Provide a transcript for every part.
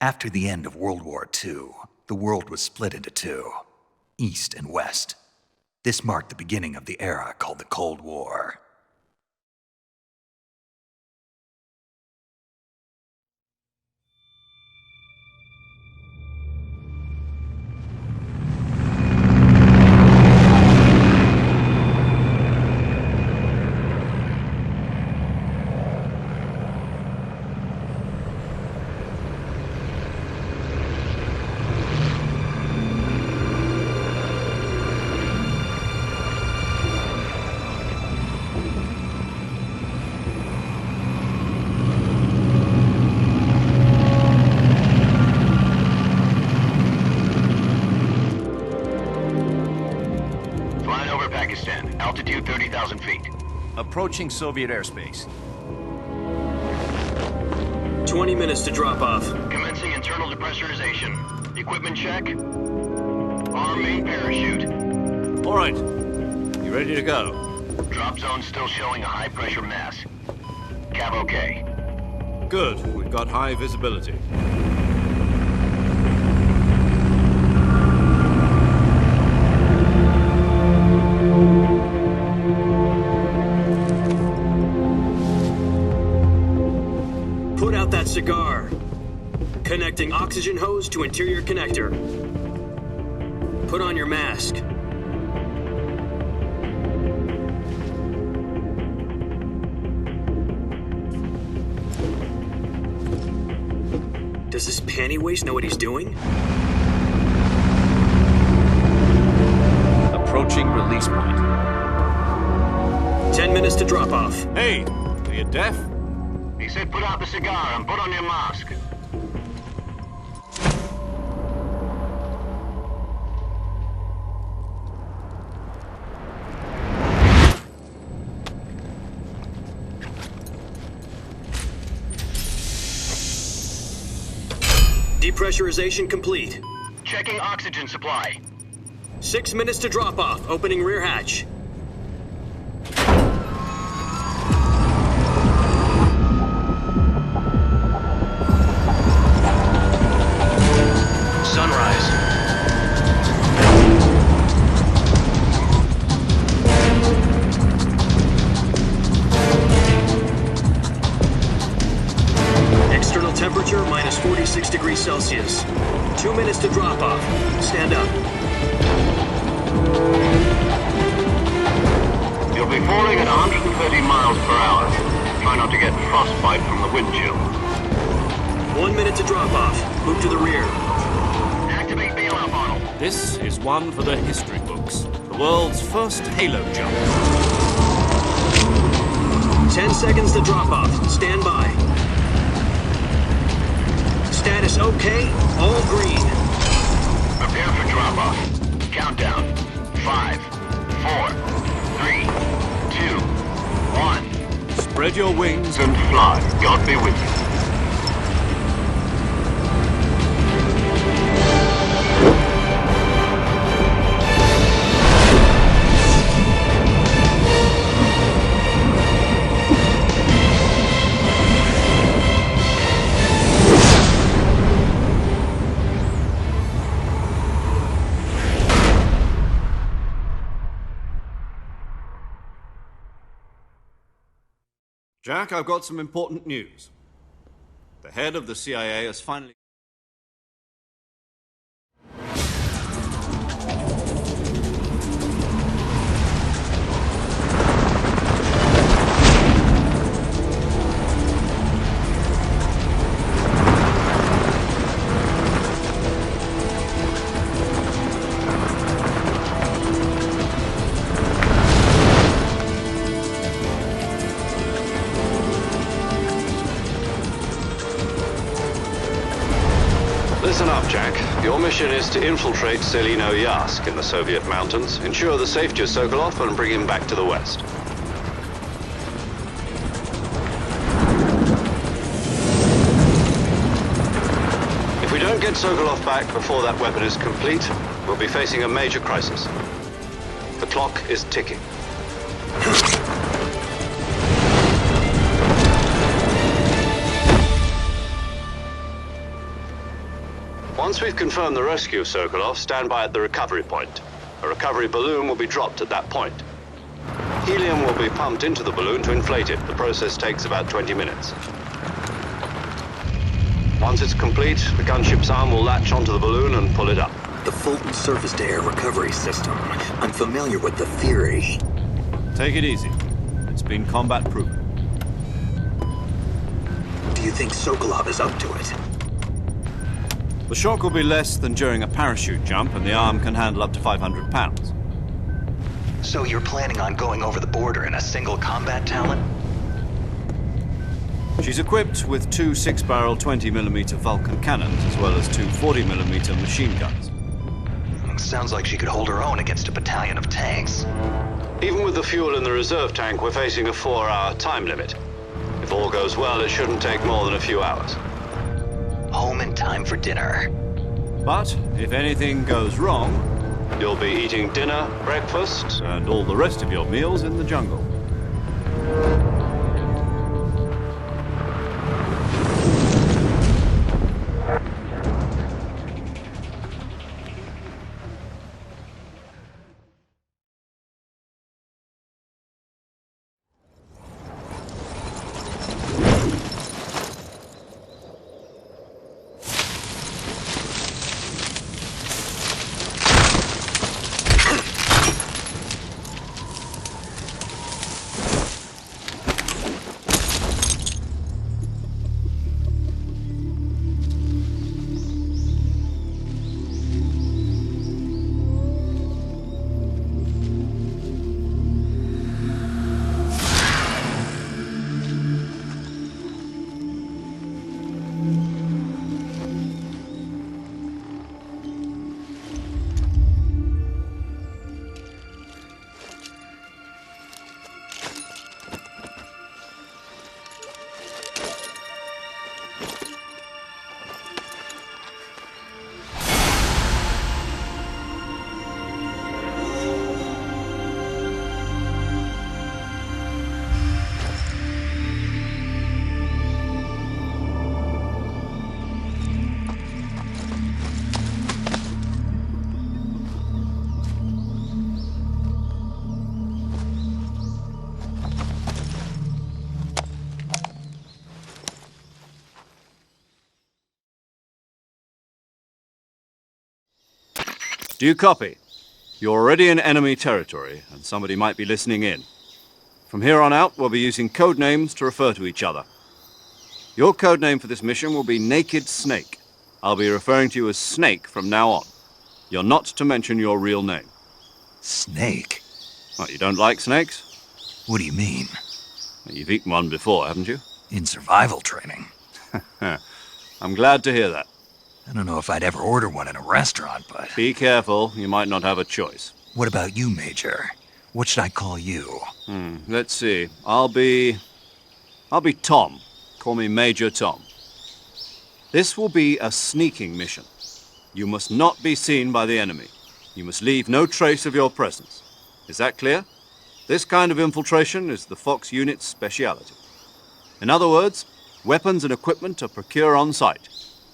After the end of World War II, the world was split into two, East and West. This marked the beginning of the era called the Cold War. Altitude 30,000 feet. Approaching Soviet airspace. 20 minutes to drop off. Commencing internal depressurization. Equipment check. Arm main parachute. All right. You ready to go? Drop zone still showing a high pressure mass. Cav okay. Good. We've got high visibility. Put out that cigar. Connecting oxygen hose to interior connector. Put on your mask. Does this panty waste know what he's doing? Approaching release point. 10 minutes to drop off. Hey, are you deaf? He said put out the cigar and put on your mask. Depressurization complete. Checking oxygen supply. 6 minutes to drop off. Opening rear hatch. Sunrise. External temperature minus 46 degrees Celsius. 2 minutes to drop off. Stand up. You'll be falling at 130 miles per hour. Try not to get frostbite from the wind chill. 1 minute to drop off. Move to the rear. Activate bailout model. This is one for the history books. The world's first halo jump. 10 seconds to drop off. Stand by. Status okay. All green. Prepare for drop-off. Countdown. 5, 4, 3, 2, 1. Spread your wings And fly. God be with you. Jack, I've got some important news. The head of the CIA has finally... Listen up, Jack. Your mission is to infiltrate Selino Yask in the Soviet mountains, ensure the safety of Sokolov, and bring him back to the West. If we don't get Sokolov back before that weapon is complete, we'll be facing a major crisis. The clock is ticking. Once we've confirmed the rescue of Sokolov, stand by at the recovery point. A recovery balloon will be dropped at that point. Helium will be pumped into the balloon to inflate it. The process takes about 20 minutes. Once it's complete, the gunship's arm will latch onto the balloon and pull it up. The Fulton surface-to-air recovery system. I'm familiar with the theory. Take it easy. It's been combat-proven. Do you think Sokolov is up to it? The shock will be less than during a parachute jump, and the arm can handle up to 500 pounds. So you're planning on going over the border in a single combat talon? She's equipped with two 6-barrel 20mm Vulcan cannons, as well as two 40mm machine guns. Sounds like she could hold her own against a battalion of tanks. Even with the fuel in the reserve tank, we're facing a 4-hour time limit. If all goes well, it shouldn't take more than a few hours. Home in time for dinner. But if anything goes wrong, You'll be eating dinner, breakfast, and all the rest of your meals in the jungle. Do you copy? You're already in enemy territory, and somebody might be listening in. From here on out, we'll be using code names to refer to each other. Your code name for this mission will be Naked Snake. I'll be referring to you as Snake from now on. You're not to mention your real name. Snake? What, you don't like snakes? What do you mean? Well, you've eaten one before, haven't you? In survival training. I'm glad to hear that. I don't know if I'd ever order one in a restaurant, but... Be careful, you might not have a choice. What about you, Major? What should I call you? Let's see. I'll be Tom. Call me Major Tom. This will be a sneaking mission. You must not be seen by the enemy. You must leave no trace of your presence. Is that clear? This kind of infiltration is the Fox unit's speciality. In other words, weapons and equipment are procured on site.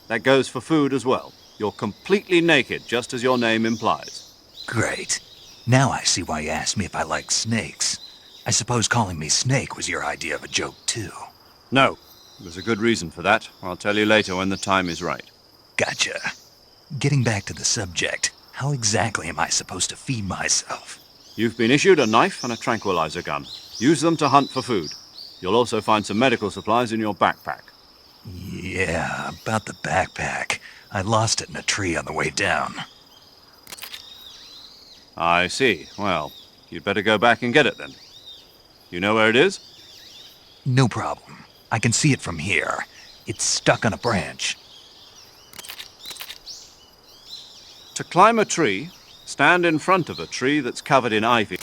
That goes for food as well. You're completely naked, just as your name implies. Great. Now I see why you asked me if I like snakes. I suppose calling me Snake was your idea of a joke, too. No, there's a good reason for that. I'll tell you later when the time is right. Gotcha. Getting back to the subject, how exactly am I supposed to feed myself? You've been issued a knife and a tranquilizer gun. Use them to hunt for food. You'll also find some medical supplies in your backpack. Yeah, about the backpack. I lost it in a tree on the way down. I see. Well, you'd better go back and get it then. You know where it is? No problem. I can see it from here. It's stuck on a branch. To climb a tree, stand in front of a tree that's covered in ivy.